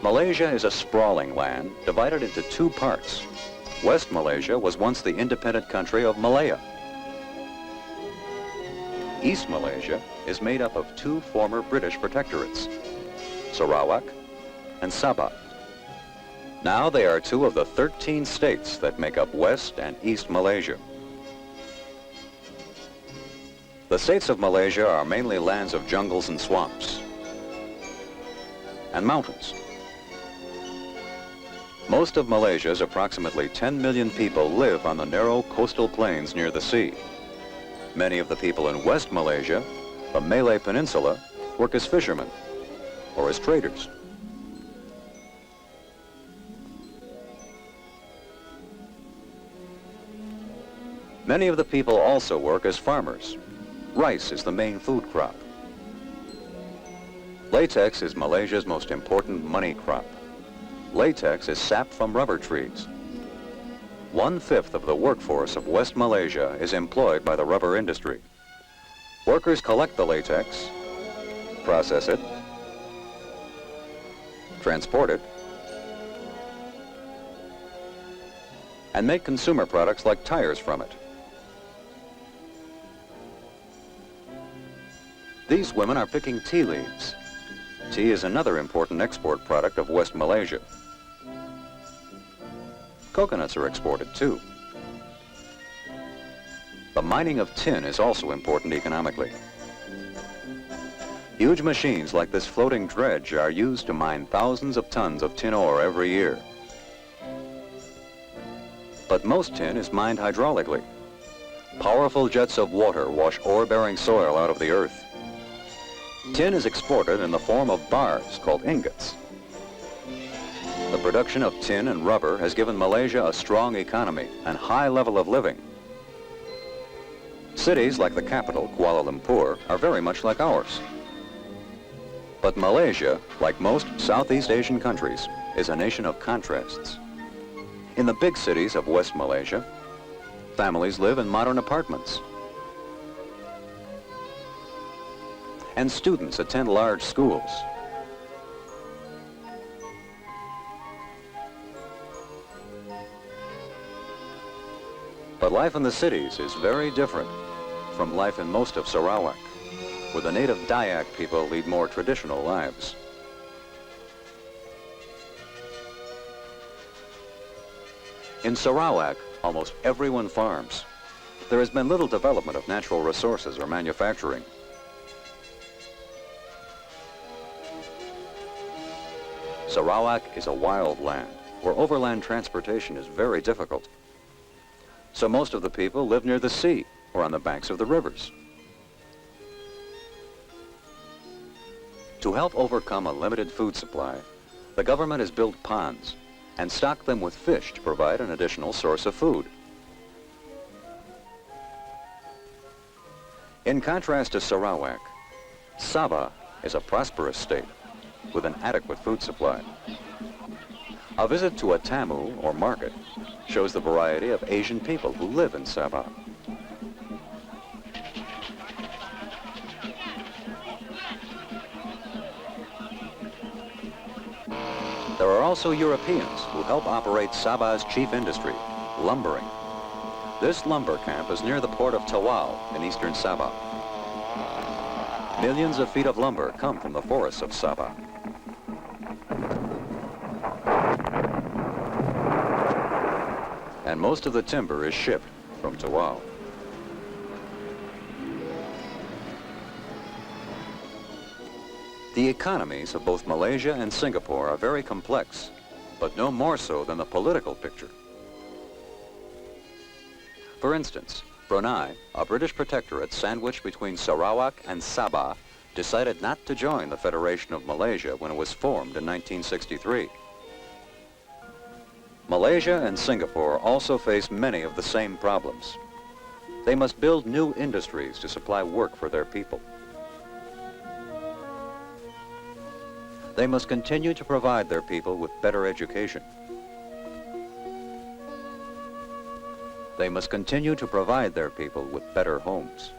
Malaysia is a sprawling land divided into two parts. West Malaysia was once the independent country of Malaya. East Malaysia is made up of two former British protectorates, Sarawak and Sabah. Now they are two of the 13 states that make up West and East Malaysia. The states of Malaysia are mainly lands of jungles and swamps and mountains. Most of Malaysia's approximately 10 million people live on the narrow coastal plains near the sea. Many of the people in West Malaysia, the Malay Peninsula, work as fishermen or as traders. Many of the people also work as farmers. Rice is the main food crop. Latex is Malaysia's most important money crop. Latex is sap from rubber trees. 1/5 of the workforce of West Malaysia is employed by the rubber industry. Workers collect the latex, process it, transport it, and make consumer products like tires from it. These women are picking tea leaves. Tea is another important export product of West Malaysia. Coconuts are exported too. The mining of tin is also important economically. Huge machines like this floating dredge are used to mine thousands of tons of tin ore every year. But most tin is mined hydraulically. Powerful jets of water wash ore-bearing soil out of the earth. Tin is exported in the form of bars called ingots. The production of tin and rubber has given Malaysia a strong economy and high level of living. Cities like the capital, Kuala Lumpur, are very much like ours. But Malaysia, like most Southeast Asian countries, is a nation of contrasts. In the big cities of West Malaysia, families live in modern apartments. And students attend large schools. But life in the cities is very different from life in most of Sarawak, where the native Dayak people lead more traditional lives. In Sarawak, almost everyone farms. There has been little development of natural resources or manufacturing. Sarawak is a wild land where overland transportation is very difficult. So most of the people live near the sea or on the banks of the rivers. To help overcome a limited food supply, the government has built ponds and stocked them with fish to provide an additional source of food. In contrast to Sarawak, Sabah is a prosperous state with an adequate food supply. A visit to a tamu, or market, shows the variety of Asian people who live in Sabah. There are also Europeans who help operate Sabah's chief industry, lumbering. This lumber camp is near the port of Tawau in eastern Sabah. Millions of feet of lumber come from the forests of Sabah. And most of the timber is shipped from Tawau. The economies of both Malaysia and Singapore are very complex, but no more so than the political picture. For instance, Brunei, a British protectorate sandwiched between Sarawak and Sabah, decided not to join the Federation of Malaysia when it was formed in 1963. Malaysia and Singapore also face many of the same problems. They must build new industries to supply work for their people. They must continue to provide their people with better education. They must continue to provide their people with better homes.